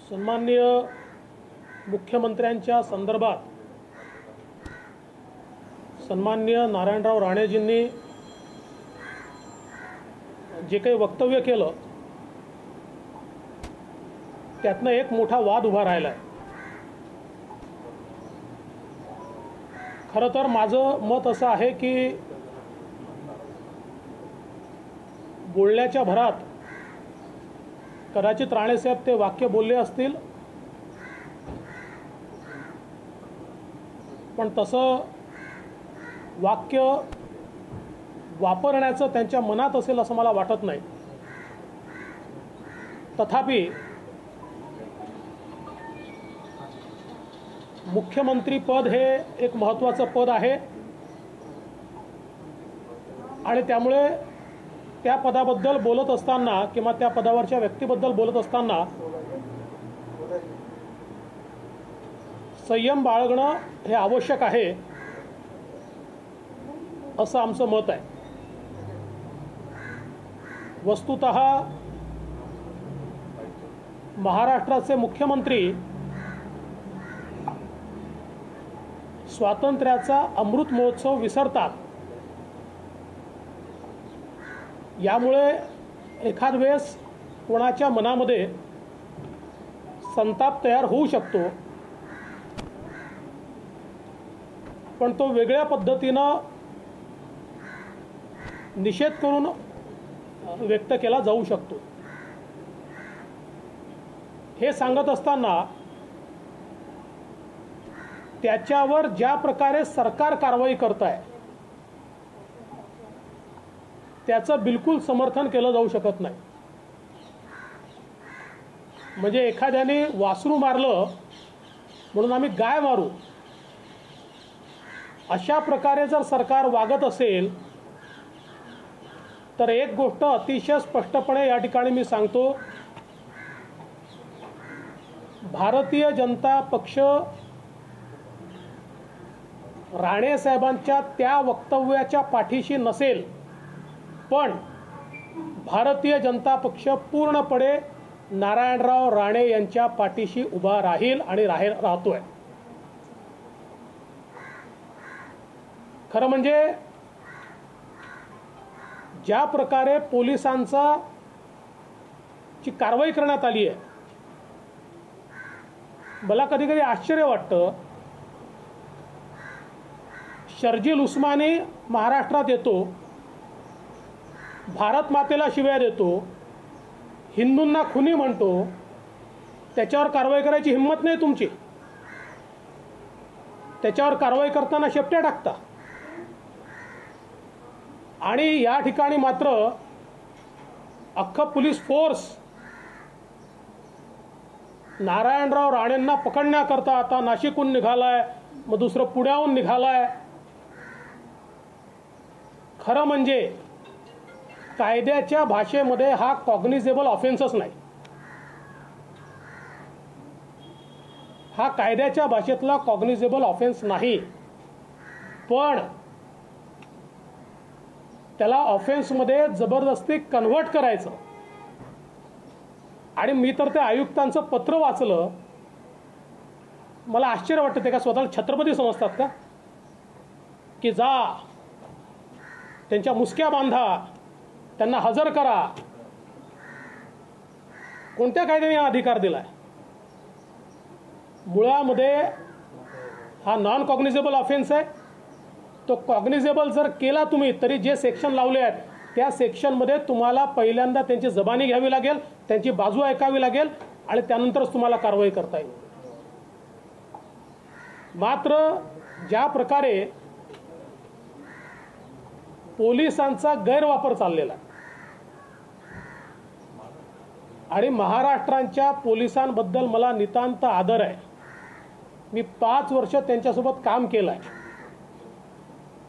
सन्माननीय मुख्यमंत्र्यांच्या संदर्भात सन्माननीय नारायणराव राणेजींनी जे काही वक्तव्य केलं त्यातनं एक मोठा वाद उभा राहिला आहे। खरं तर माझं मत असं आहे की बोलण्याच्या भरात कदाचित राणेसाहेब ते वाक्य बोलले असतील, पण तसं वाक्य वापरण्याचं त्यांच्या मनात असेल असं मला वाटत नाही। तथापि मुख्यमंत्री पद हे एक महत्त्वाचं पद आहे आणि त्यामुळे त्या पदाबद्दल बोलत असताना किंवा त्या पदावरच्या व्यक्तीबद्दल बोलत असताना संयम बाळगणं हे आवश्यक आहे असं आमचं मत आहे। वस्तुतः महाराष्ट्राचे मुख्यमंत्री स्वातंत्र्याचा अमृत महोत्सव विसरतात, यामुळे एखाद वेळेस कोणाच्या मनामध्ये संताप तयार होऊ शकतो, पण तो वेगळ्या पद्धतीनं निषेध करून व्यक्त केला जाऊ शकतो। हे सांगत असताना त्याच्यावर ज्या प्रकारे सरकार कारवाई करत आहे त्याचं बिलकुल समर्थन केलं जाऊ शकत नाही। म्हणजे एखाद्याने वासरू मारलं म्हणून आम्ही गाय मारू, अशा प्रकारे जर सरकार वागत असेल तर एक गोष्ट अतिशय स्पष्टपणे या ठिकाणी मी सांगतो, भारतीय जनता पक्ष राणे साहेबांच्या त्या वक्तव्याच्या पाठीशी नसेल, पण भारतीय जनता पक्ष पूर्णपणे नारायणराव राणे यांच्या पाठीशी उभा राहील आणि राहतोय। खरं म्हणजे ज्या प्रकारे पोलिसांचा ची कारवाई करण्यात आली आहे, मला कधी कधी आश्चर्य वाटतं। शर्जील उस्मानी महाराष्ट्रात येतो, भारत मातेला शिव्या देतो, हिंदूंना खुनी म्हणतो, त्याच्यावर कारवाई करायची हिंमत नाही तुमची। त्याच्यावर कारवाई करताना शेपट्या टाकता आणि या ठिकाणी मात्र अख्खं पोलीस फोर्स नारायणराव राणेंना पकडण्याकरता आता नाशिकहून निघालाय, मग दुसरं पुण्याहून निघालाय। खरं म्हणजे कायद्याच्या भाषेमध्ये हा कॉग्निझेबल ऑफेन्सच नाही। हा कायद्याच्या भाषेतला कॉग्निझेबल ऑफेन्स नाही, पण त्याला ऑफेन्समध्ये जबरदस्ती कन्व्हर्ट करायचं। आणि मी तर त्या आयुक्तांचं पत्र वाचलं, मला आश्चर्य वाटतं, ते का स्वतःला छत्रपती समजतात का? की जा त्यांच्या मुसक्या बांधा, त्यांना हजर करा। कोणत्या कायद्याने हा अधिकार दिलाय? मुळामध्ये हा नॉन कॉग्निझेबल ऑफेन्स आहे। तो कॉग्निझेबल जर केला तुम्ही तरी जे सेक्शन लावले आहेत त्या सेक्शनमध्ये तुम्हाला पहिल्यांदा त्यांची जबानी घ्यावी लागेल, त्यांची बाजू ऐकावी लागेल आणि त्यानंतरच तुम्हाला कारवाई करता येईल। मात्र ज्या प्रकारे पोलिसांचा गैरवापर चाललेला आणि महाराष्ट्राच्या पोलिसांबद्दल मला नितांत आदर आहे। मी 5 वर्ष त्यांच्यासोबत काम केलं आहे,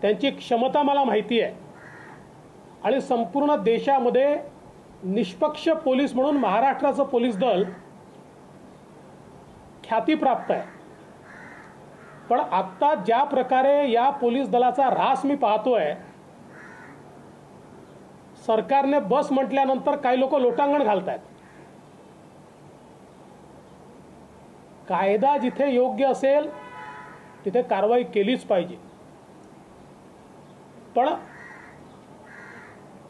त्यांची क्षमता मला माहिती आहे आणि संपूर्ण देशामध्ये निष्पक्ष पोलीस म्हणून महाराष्ट्राचं पोलीस दल ख्यातीप्राप्त आहे। पण आता ज्या प्रकारे या पोलीस दलाचा ऱ्हास मी पाहतोय, सरकारने बस म्हटल्यानंतर काही लोक लोटांगण घालतायत। कायदा जिथे योग्य असेल तिथे कारवाई केलीच पाहिजे, पण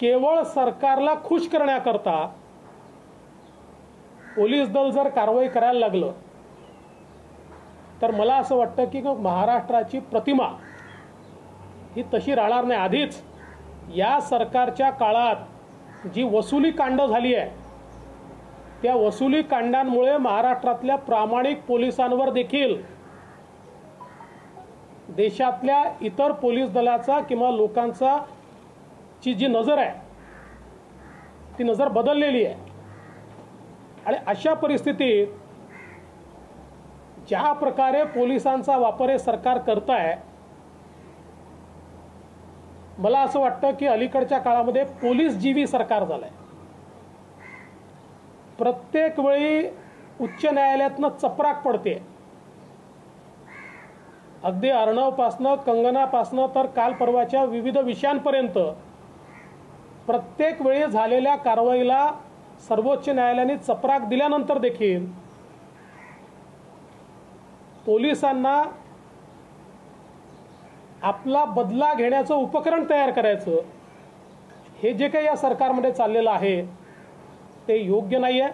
केवळ सरकारला खुश करण्याकरता पोलीस दल जर कारवाई करायला लागलं तर मला असं वाटतं की महाराष्ट्राची प्रतिमा ही तशी राहणार नाही. आधीच या सरकारच्या काळात जी वसुली कांड झाली आहे त्या वसुली कांडांमुळे महाराष्ट्रातल्या प्रामाणिक पोलिसांवर देखील देशातल्या इतर पोलीस दलाचा किंवा लोकांचा ची जी नजर आहे ती नजर बदललेली आहे. आणि अशा परिस्थितीत ज्या प्रकारे पोलिसांचा वापर हे सरकार करत आहे, मला असं वाटतं की अलीकडच्या काळामध्ये पोलीस जीवी सरकार झालंय. प्रत्येक वेळी उच्च न्यायालयातनं चपराक पडते. अगदी अर्णवपासनं कंगनापासनं तर काल परवाच्या विविध विषयांपर्यंत प्रत्येक वेळी झालेल्या कारवाईला सर्वोच्च न्यायालयाने चपराक दिल्यानंतर देखील पोलिसांना आपला बदला घेण्याचं उपकरण तयार करायचं हे जे काही या सरकारमध्ये चाललेलं आहे ते योग्य नाही आहे.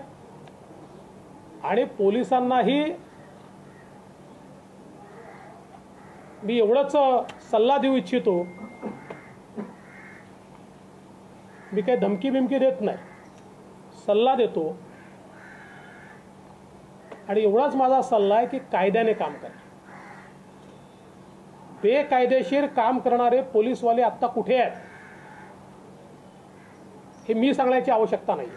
आणि पोलिसांनाही मी एवढंच सल्ला देऊ इच्छितो, मी काही धमकी बिमकी देत नाही, सल्ला देतो. आणि एवढाच माझा सल्ला आहे की कायद्याने काम करा. बेकायदेशीर काम करणारे पोलीसवाले आत्ता कुठे आहेत हे मी सांगण्याची आवश्यकता नाही.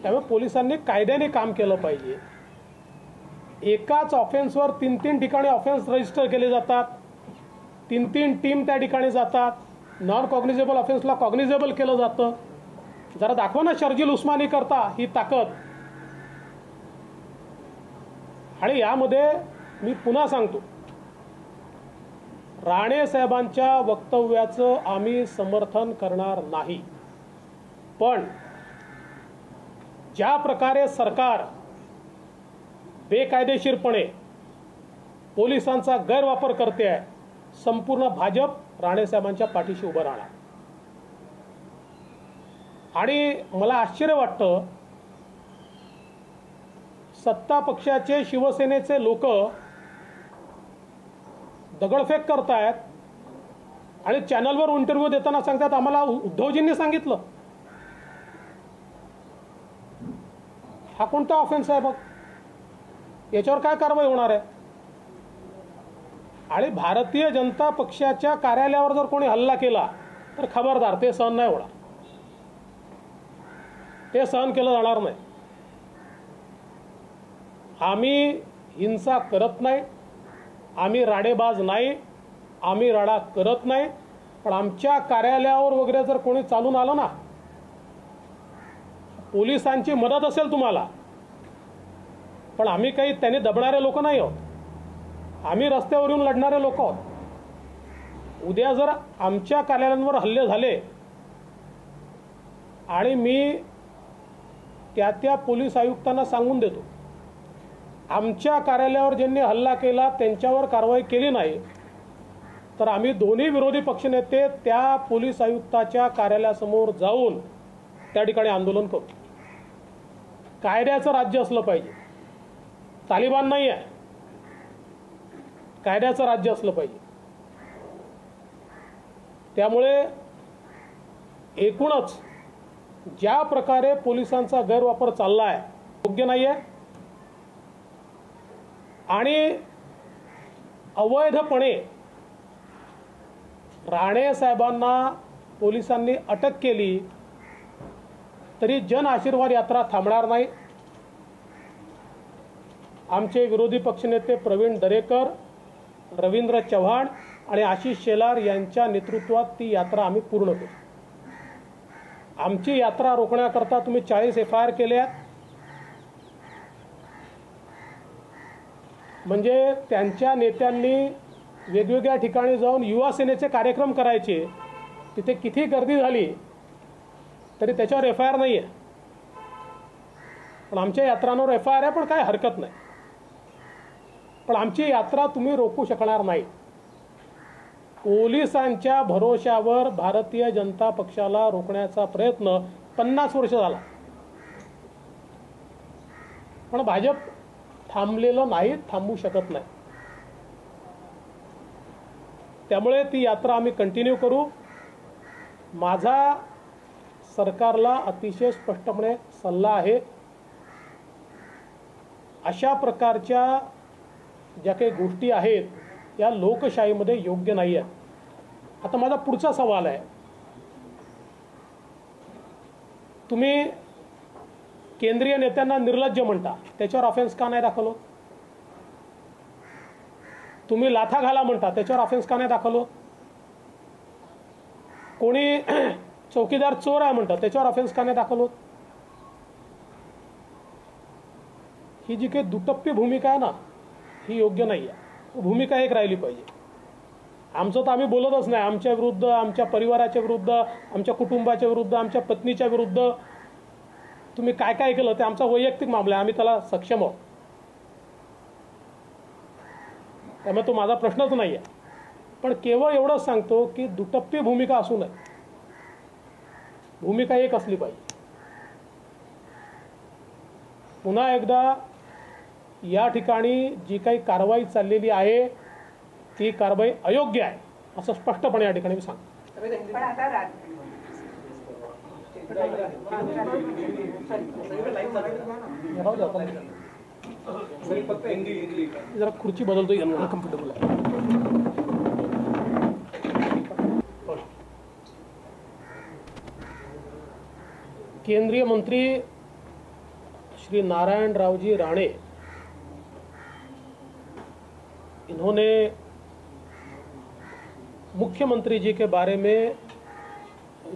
त्यामुळे पोलिसांनी कायद्याने काम केलं पाहिजे. एकाच ऑफेन्सवर 3-3 ठिकाणी ऑफेन्स रजिस्टर केले जातात, 3-3 टीम त्या ठिकाणी जातात, नॉन कॉग्निजेबल ऑफेन्सला कॉग्निजेबल केलं जातं. जरा दाखवा ना शर्जील उस्मानी करता ही ताकद. आणि यामध्ये मी पुन्हा सांगतो, राणे साहेबांच्या वक्तव्याचं आम्ही समर्थन करणार नाही, पण ज्या प्रकारे सरकार बेकायदेशीरपणे पोलिसांचा गैरवापर करते आहे, संपूर्ण भाजप राणे साहेबांच्या पाठीशी उभं राहणार. आणि मला आश्चर्य वाटतं, सत्ता पक्षाचे शिवसेनेचे लोक दगडफेक करतायत आणि चॅनलवर इंटरव्ह्यू देताना सांगतात आम्हाला उद्धवजींनी सांगितलं. हा कोणता ऑफेन्स आहे बघ, याच्यावर काय कारवाई होणार आहे? आणि भारतीय जनता पक्षाच्या कार्यालयावर जर कोणी हल्ला केला तर खबरदार, ते सहन नाही होणार, ते सहन केलं जाणार नाही. आम्ही हिंसा करत नाही, आम्ही राडेबाज नाही, आम्ही राडा करत नाही. पण आमच्या कार्यालयावर वगैरे जर कोणी चालून आलं ना, पोलिसांची मदत असेल तुम्हाला, पण आम्ही काही त्यांनी दबणारे लोक नाही आहोत, आम्ही रस्त्यावर येऊन लढणारे लोक आहोत. उद्या जर आमच्या कार्यालयांवर हल्ले झाले आणि मी त्या पोलीस आयुक्तांना सांगून देतो आमच्या कार्यालयावर ज्यांनी हल्ला केला त्यांच्यावर कारवाई केली नाही, तर आम्ही दोन्ही विरोधी पक्षनेते त्या पोलीस आयुक्ताच्या कार्यालयासमोर जाऊन त्या ठिकाणी आंदोलन करू. कायद्याचं राज्य असलं पाहिजे, तालिबान नाही आहे, कायद्याचं राज्य असलं पाहिजे. त्यामुळे एकूणच ज्या प्रकारे पोलिसांचा गैरवापर चालला आहे योग्य नाही आहे. आणि अवैधपणे राणे साहेबांना पोलिसांनी अटक केली तरी जन आशीर्वाद यात्रा थांबणार नाही. आमचे विरोधी पक्षनेते प्रवीण दरेकर, रवींद्र चव्हाण आणि आशिष शेलार यांच्या नेतृत्वात ती यात्रा आम्ही पूर्ण करू. आमची यात्रा रोखण्याकरता तुम्ही 40 FIR केल्या, म्हणजे त्यांच्या नेत्यांनी वेगवेगळ्या ठिकाणी जाऊन युवा सेनेचे कार्यक्रम करायचे, तिथे किती गर्दी झाली तरी त्याच्यावर FIR नाही आहे. पण आमच्या यात्रांवर FIR आहे, पण काय हरकत नाही. पण आमची यात्रा तुम्ही रोखू शकणार नाही. पोलिसांच्या भरोशावर भारतीय जनता पक्षाला रोखण्याचा प्रयत्न 50 वर्ष झाला, पण भाजप थांबलेलं नाही, थांबू शकत नाही. त्यामुळे ती यात्रा आम्ही कंटिन्यू करू. माझा सरकारला अतिशय स्पष्टपणे सल्ला आहे, अशा प्रकारच्या ज्या काही गोष्टी आहेत या लोकशाहीमध्ये योग्य नाही आहेत. आता माझा पुढचा सवाल आहे, तुम्ही केंद्रीय नेत्यांना निर्लज्ज म्हणता, त्याच्यावर ऑफेन्स का नाही दाखल होत? तुम्ही लाथा घाला म्हणता, त्याच्यावर ऑफेन्स का नाही दाखल होत? कोणी चौकीदार चोर आहे म्हणता, त्याच्यावर ऑफेन्स का नाही दाखल होत? ही जी काही दुटप्पी भूमिका आहे ना, ही योग्य नाही आहे. भूमिका एक राहिली पाहिजे. आमचं तर आम्ही बोलतच नाही. आमच्या विरुद्ध, आमच्या परिवाराच्या विरुद्ध, आमच्या कुटुंबाच्या विरुद्ध, आमच्या पत्नीच्या विरुद्ध तुम्ही काय काय केलं ते आमचा वैयक्तिक मामला आहे, आम्ही त्याला सक्षम आहोत. त्यामुळे तो माझा प्रश्नच नाही आहे. पण केवळ एवढंच सांगतो की दुटप्पी भूमिका असू नये, भूमिका एक असली पाहिजे. पुन्हा एकदा या ठिकाणी जी काही कारवाई चाललेली आहे ती कारवाई अयोग्य आहे असं स्पष्टपणे या ठिकाणी मी सांगतो. जरा खुर्ची बदलतो, कम्फर्टेबल आहे. केंद्रीय मंत्री श्री नारायण रावजी राणे, इन्होंने मुख्यमंत्री जी के बारे में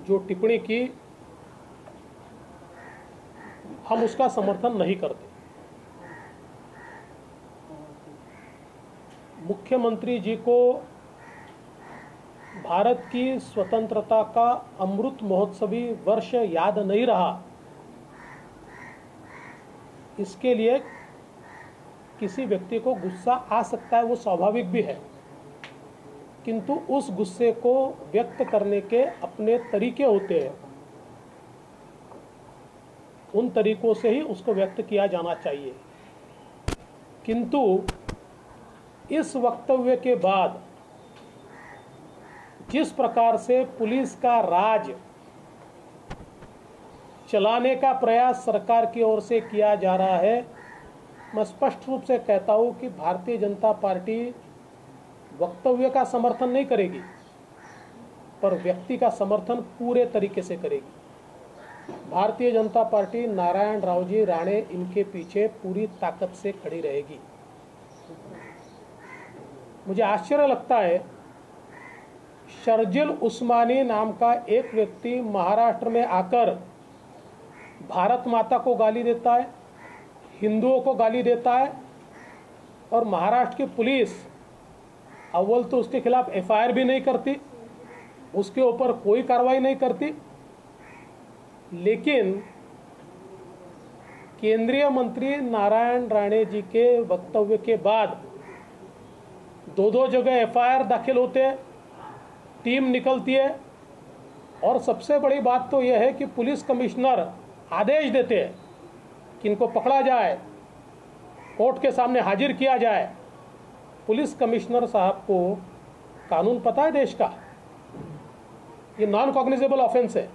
जो टिप्पणी की, हम उसका समर्थन नहीं करते. मुख्यमंत्री जी को भारत की स्वतंत्रता का अमृत महोत्सवी वर्ष याद नहीं रहा, इसके लिए किसी व्यक्ति को गुस्सा आ सकता है, वो स्वाभाविक भी है. किंतु उस गुस्से को व्यक्त करने के अपने तरीके होते हैं, उन तरीकों से ही उसको व्यक्त किया जाना चाहिए. किंतु इस वक्तव्य के बाद जिस प्रकार से पुलिस का राज चलाने का प्रयास सरकार की ओर से किया जा रहा है, मैं स्पष्ट रूप से कहता हूं कि भारतीय जनता पार्टी वक्तव्य का समर्थन नहीं करेगी, पर व्यक्ति का समर्थन पूरे तरीके से करेगी. भारतीय जनता पार्टी नारायण रावजी राणे इनके पीछे पूरी ताकत से खड़ी रहेगी. मुझे आश्चर्य लगता है, शर्जिल उस्मानी नाम का एक व्यक्ति महाराष्ट्र में आकर भारत माता को गाली देता है, हिंदुओं को गाली देता है, और महाराष्ट्र की पुलिस अव्वल तो उसके खिलाफ FIR भी नहीं करती, उसके ऊपर कोई कार्रवाई नहीं करती. लेकिन केंद्रीय मंत्री नारायण राणे जी के वक्तव्य के बाद दो जगह FIR दाखिल होते हैं, टीम निकलती है, और सबसे बड़ी बात तो यह है कि पुलिस कमिश्नर आदेश देते हैं कि इनको पकड़ा जाए, कोर्ट के सामने हाजिर किया जाए. पुलिस कमिश्नर साहब को कानून पता है देश का, ये नॉन कॉग्निजेबल ऑफेंस है,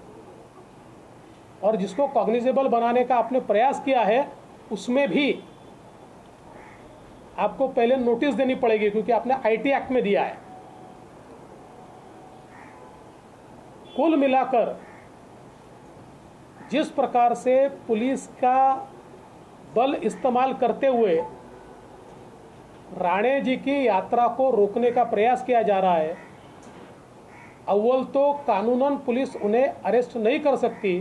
और जिसको कॉग्निजेबल बनाने का आपने प्रयास किया है उसमें भी आपको पहले नोटिस देनी पड़ेगी, क्योंकि आपने IT एक्ट में दिया है. कुल मिलाकर जिस प्रकार से पुलिस का बल इस्तेमाल करते हुए राणे जी की यात्रा को रोकने का प्रयास किया जा रहा है, अव्वल तो कानूनन पुलिस उन्हें अरेस्ट नहीं कर सकती,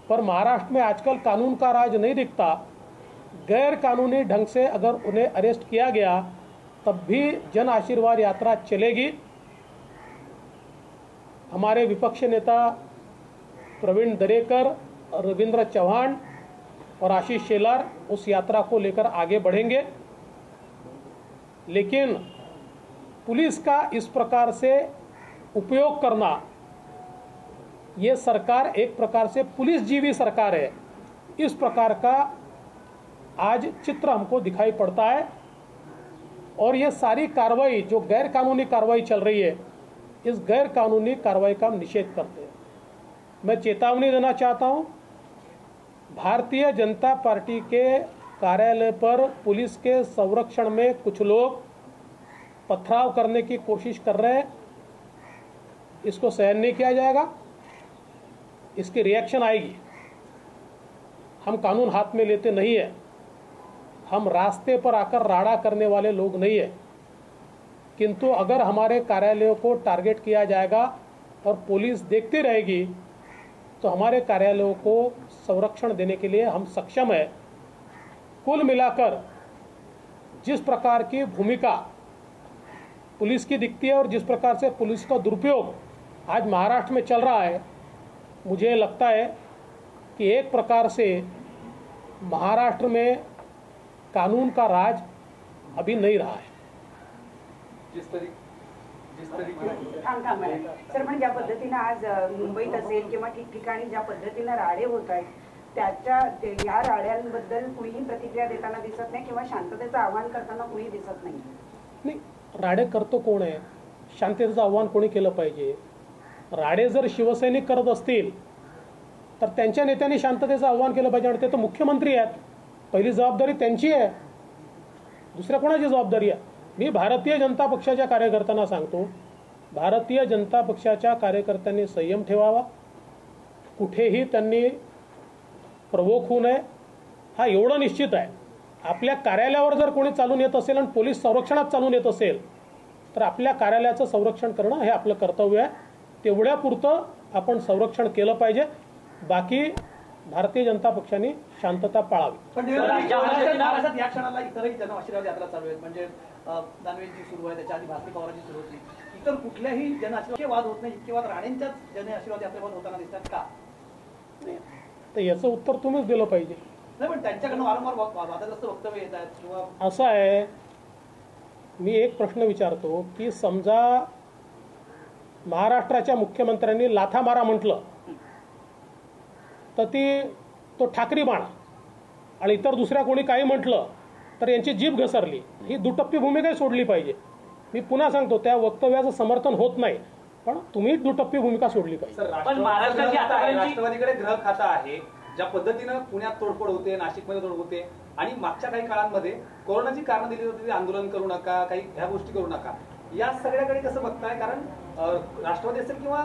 पर महाराष्ट्र में आजकल कानून का राज नहीं दिखता. गैर कानूनी ढंग से अगर उन्हें अरेस्ट किया गया तब भी जन आशीर्वाद यात्रा चलेगी. हमारे विपक्ष नेता प्रवीण दरेकर, रविंद्र चौहान और आशीष शेलार उस यात्रा को लेकर आगे बढ़ेंगे। लेकिन पुलिस का इस प्रकार से उपयोग करना, ये सरकार एक प्रकार से पुलिस जीवी सरकार है, इस प्रकार का आज चित्र हमको दिखाई पड़ता है। और ये सारी कार्रवाई जो गैर कानूनी कार्रवाई चल रही है, इस गैर कानूनी कार्रवाई का हम निषेध करते हैं। मैं चेतावनी देना चाहता हूं, भारतीय जनता पार्टी के कार्यालय पर पुलिस के संरक्षण में कुछ लोग पथराव करने की कोशिश कर रहे हैं, इसको सहन नहीं किया जाएगा, इसकी रिएक्शन आएगी। हम कानून हाथ में लेते नहीं है, हम रास्ते पर आकर राड़ा करने वाले लोग नहीं है। किंतु अगर हमारे कार्यालयों को टारगेट किया जाएगा और पुलिस देखती रहेगी तो हमारे कार्यालयों को संरक्षण देने के लिए हम सक्षम है। कुल मिलाकर जिस प्रकार की भूमिका पुलिस की दिखती है और जिस प्रकार से पुलिस का दुरुपयोग आज महाराष्ट्र में चल रहा है, मुझे लगता है कि एक प्रकार से महाराष्ट्र में कानून का राज अभी नहीं रहा है। सर, पण ज्या पद्धतीने आज मुंबईत असेल किंवा ठिकठिकाणी ज्या पद्धतीने राडे होत आहेत, त्याच्या या राड्यांबद्दल कुणीही प्रतिक्रिया देताना दिसत नाही किंवा शांततेचं आवाहन करताना कुणी दिसत नाही। नाही, राडे करतो कोण आहे? शांततेचं आव्हान कोणी केलं पाहिजे? राडे जर शिवसैनिक करत असतील तर त्यांच्या नेत्यांनी शांततेचं आव्हान केलं पाहिजे, आणि ते तर मुख्यमंत्री आहेत। पहिली जबाबदारी त्यांची आहे, दुसऱ्या कोणाची जबाबदारी आहे? मी भारतीय जनता पक्षाच्या कार्यकर्त्यांना सांगतो, भारतीय जनता पक्षाच्या कार्यकर्त्यांनी संयम ठेवावा, कुठेही त्यांनी प्रवोक होऊ नये। हा एवढं निश्चित आहे, आपल्या कार्यालयावर जर कोणी चालून येत असेल आणि पोलीस संरक्षणात चालून येत असेल तर आपल्या कार्यालयाचं संरक्षण करणं हे आपलं कर्तव्य आहे। तेवढ्यापुरतं आपण संरक्षण केलं पाहिजे, बाकी भारतीय जनता पक्षाने शांतता पाळावी। पण महाराष्ट्रात या क्षणाला इतरही जन आशीर्वाद यात्रा चालू आहेत, म्हणजे दानवेंची सुरू आहे, त्याच्या आधी भारती पवारांची सुरू होती, इतर कुठल्याही जन आशीर्वाद वाद होत नाही, इतके वाद राणेंच्याच जन आशीर्वाद यात्रेवर होताना दिसतात का? तर याचं उत्तर तुम्हीच दिलं पाहिजे। नाही, पण त्यांच्याकडनं वारंवार वादग्रस्त वक्तव्य येत आहेत किंवा असं आहे, मी एक प्रश्न विचारतो की समजा महाराष्ट्राच्या मुख्यमंत्र्यांनी लाथामारा म्हटलं तर तो ठाकरी बाणा, आणि इतर दुसऱ्या कोणी काही म्हटलं तर यांची जीभ घसरली, ही दुटप्पी भूमिका सोडली पाहिजे। मी पुन्हा सांगतो, त्या वक्तव्याचं समर्थन होत नाही, पण तुम्ही दुटप्पी भूमिका सोडली पाहिजे। राष्ट्रवादीकडे ग्रह खाता आहे, ज्या पद्धतीनं पुण्यात तोडफोड होते, नाशिकमध्ये तोडफोड होते, आणि मागच्या काही काळांमध्ये कोरोनाची कारणं दिली होती, आंदोलन करू नका, काही ह्या गोष्टी करू नका, या सगळ्याकडे कसं बघताय? कारण राष्ट्रवादी असेल किंवा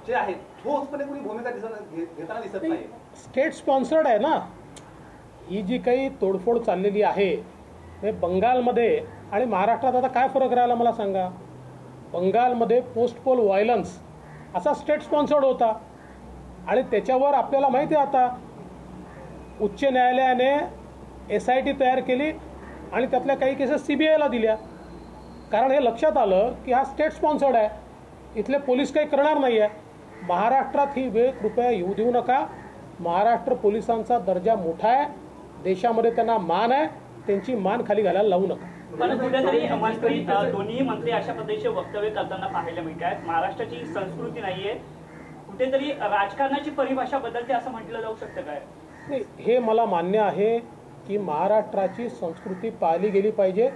जे आहेत ठोसपणे कोणी भूमिका घेताना दिसत नाही। स्टेट स्पॉन्सर्ड आहे ना ही जी काही तोडफोड चाललेली आहे, बंगालमध्ये आणि महाराष्ट्रात आता काय फरक राहिला मला सांगा? बंगालमध्ये पोस्ट पोल व्हायलन्स असा स्टेट स्पॉन्सर्ड होता, आणि त्याच्यावर आपल्याला माहिती आहे आता उच्च न्यायालयाने SIT तयार केली आणि त्यातल्या काही केसेस CBIला दिल्या, कारण हे लक्षात आलं की हा स्टेट स्पॉन्सर्ड आहे, इथले पोलीस काही करणार नाही आहे। महाराष्ट्रात ही वेळ कृपया येऊ देऊ नका। महाराष्ट्र पोलिसांचा दर्जा मोठा आहे, देशामध्ये त्यांना मान आहे, त्यांची मान खाली घालायला लावू नका। पण कुठेतरी मंत्री दोन्ही मंत्री अशा पद्धतीचे वक्तव्य करताना पाहायला मिळत आहेत। महाराष्ट्राची संस्कृती नाहीये, कुठेतरी राजकारणाची परिभाषा बदलते असं म्हटलं जाऊ शकतं काय? नाही, हे मला मान्य आहे की महाराष्ट्राची संस्कृती पाळली गेली पाहिजे,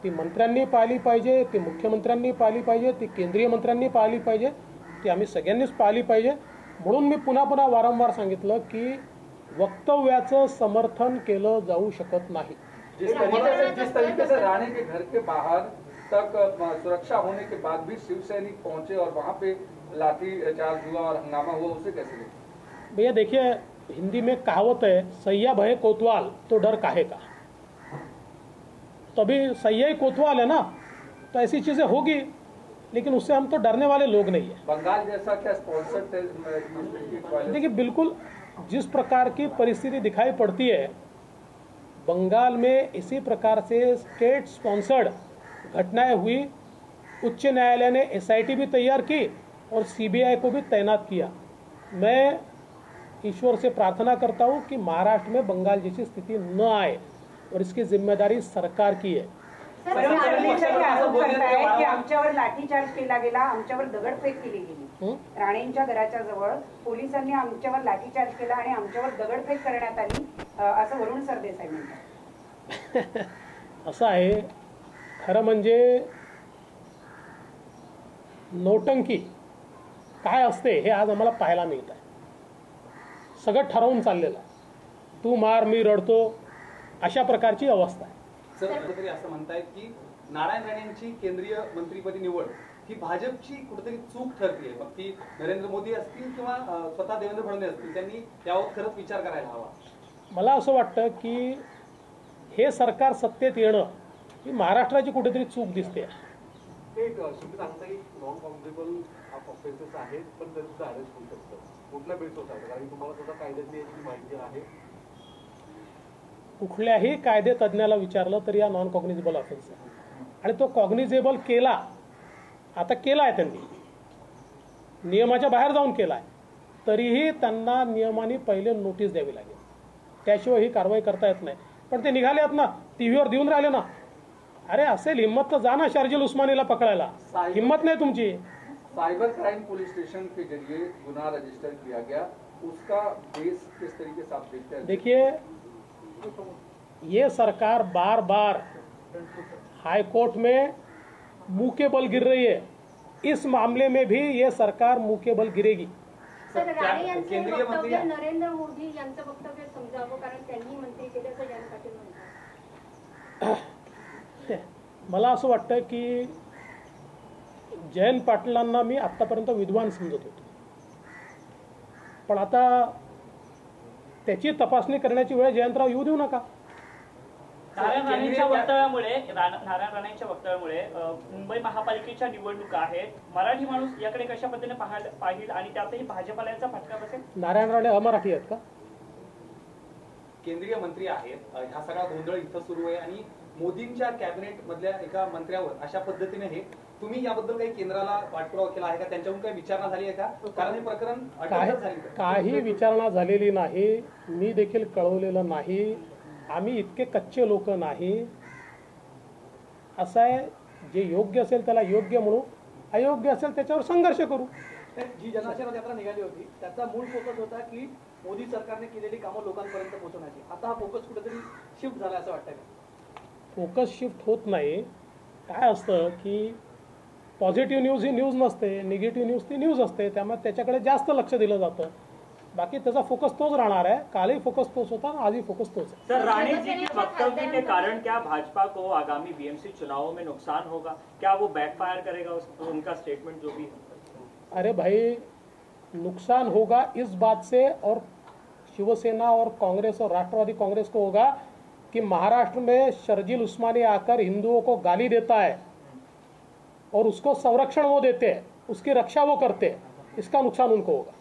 ती मंत्र्यांनी पाळली पाहिजे, ती मुख्यमंत्र्यांनी पाळली पाहिजे, ती केंद्रीय मंत्र्यांनी पाळली पाहिजे, ती आम्ही सगळ्यांनीच पाळली पाहिजे। म्हणून मी पुन्हा पुन्हा वारंवार सांगितलं की वक्तव्याचं समर्थन केलं जाऊ शकत नाही। जिस तरीके से राणे के घर के बाहर तक सुरक्षा होने के बाद भी शिवसैनिक पहुंचे और वहां पे लाठी चार्ज हुआ और हंगामा हुआ, उसे कैसे देखते? भैया देखिए, हिंदी में कहावत है, सैया भय कोतवाल तो डर काहे का। तो अभी सैया ही कोतवाल है ना, तो ऐसी चीजें होगी, लेकिन उससे हम तो डरने वाले लोग नहीं है। बंगाल जैसा क्या स्पॉन्सर्ड थे? देखिए, बिल्कुल जिस प्रकार की परिस्थिति दिखाई पड़ती है बंगाल में, इसी प्रकार से स्टेट स्पॉन्सर्ड घटनाएं हुई। उच्च न्यायालय ने SIT भी तैयार की और CBI को भी तैनात किया। मैं ईश्वर से प्रार्थना करता हूँ कि महाराष्ट्र में बंगाल जैसी स्थिति न आए और इसकी जिम्मेदारी सरकार की है। फडणवीसही आरोप करतायत की आमच्यावर लाठीचार्ज केला गेला, आमच्यावर दगडफेक केली गेली। राणेंच्या घराच्या जवळ पोलिसांनी आमच्यावर लाठीचार्ज केला आणि आमच्यावर दगडफेक करण्यात आली, असं वरुण सरदेसाई म्हणतात। असं आहे, खरं म्हणजे नौटंकी काय असते हे आज आम्हाला पाहायला मिळत आहे। सगळं ठरवून चाललेलं आहे, तू मार मी रडतो अशा प्रकारची अवस्था आहे। सर कुठेतरी असं म्हणतायत की नारायण राणेंची केंद्रीय मंत्रीपदी निवड ही भाजपची कुठेतरी चूक ठरते, मग ती नरेंद्र मोदी असतील किंवा स्वतः देवेंद्र फडणवीस असतील, त्यांनी यावर खरंच विचार करायला हवा। मला असं वाटतं की हे सरकार सत्तेत येणं ही महाराष्ट्राची कुठेतरी चूक दिसते। सुमित सांगताय नॉन कॉम्प्रेबल ऑफेन्सेस आहेत पण तरी सुद्धा अरेस्ट होऊ शकतं, कुठल्या बेस होत आहे? कारण तुम्हाला सुद्धा कायद्याची याची माहिती आहे। कुठल्याही कायदे तज्ज्ञाला विचारलं तर या नॉन कॉग्निजेबल ऑफेन्स आहे आणि तो कॉग्निजेबल केला, आता केला आहे त्यांनी, नियमाच्या बाहेर जाऊन केला आहे, तरीही त्यांना नियमाने पहिले नोटीस द्यावी लागेल, त्याशिवाय ही कारवाई करता येत नाही। पण ते निघाले आहेत ना, टीव्हीवर देऊन राहिले ना, अरे असेल हिम्मत तर जा ना शर्जील उस्मानीला पकडायला, हिम्मत नहीं तुमची। साइबर क्राइम पुलिस स्टेशन के जरिए गुनाह रजिस्टर किया गया, उसका बेस किस तरीके से आप देखते हैं? देखिए, ये सरकार बार बार हाई कोर्ट में मुंह के बल गिर रही है, इस मामले में भी ये सरकार मुंह के बल गिरेगी। सर, राणे यांचे केंद्रीय मंत्री वक्तव्य नरेंद्र मोदी यांचं वक्तव्य समजावं, कारण त्यांनी मंत्री केल्याचं जयंत पाटील म्हणतात। मला असं वाटतं की जयंत पाटलांना मी आतापर्यंत विद्वान समजत होतो, पण आता त्याची तपासणी करण्याची वेळ जयंतराव येऊ देऊ नका। नारायण राणेंच्या वक्तव्यामुळे मुंबई महापालिकेच्या निवडणुका आहेत, मराठी माणूस याकडे कशा पद्धतीने पाहिल आणि त्यातही भाजपला याचा फटका बसेल? नारायण राणे अमराठी आहेत का? केंद्रीय मंत्री आहेत, हा सगळा गोंधळ इथं सुरू आहे आणि मोदींच्या कॅबिनेट मधल्या एका मंत्र्यावर अशा पद्धतीने हे, तुम्ही याबद्दल काही केंद्राला पाठपुरावा केला आहे का? त्यांच्याकडून काही विचारणा झाली आहे का? कारण हे प्रकरण अटक झाली का? काही विचारणा झालेली नाही, मी देखील कळवलेलं नाही, आम्ही इतके कच्चे लोक नाही। असं आहे, जे योग्य असेल त्याला योग्य म्हणू, अयोग्य असेल त्याच्यावर संघर्ष करू। जी जनआशीर्वाद यात्रा निघाली होती त्याचा मूळ फोकस होता की मोदी सरकारने केलेली कामं लोकांपर्यंत पोहोचवण्याची, आता हा फोकस कुठेतरी शिफ्ट झाला असं वाटतंय का? फोकस शिफ्ट होत नाही। काय असतं की पॉझिटिव्ह न्यूज ही न्यूज नसते, निगेटिव्ह न्यूज ती न्यूज असते, त्यामुळे त्याच्याकडे जास्त लक्ष दिलं जातं। बाकी त्याचा फोकस तोच राहणार है, कालही फोकस तोच होता, आजही फोकस तोच है। सर, राणे जी के वक्तव्य के कारण क्या भाजपा को आगामी बीएमसी चुनावों में नुकसान होगा? क्या वो बैकफायर करेगा उनका स्टेटमेंट जो भी है? अरे भाई, नुकसान होगा इस बात से, और शिवसेना और कांग्रेस और राष्ट्रवादी कांग्रेस को होगा कि महाराष्ट्र में शर्जील उस्मानी आकर हिंदुओं को गाली देता है और उसको संरक्षण वो देते हैं, उसकी रक्षा वो करते हैं, इसका नुकसान उनको होगा।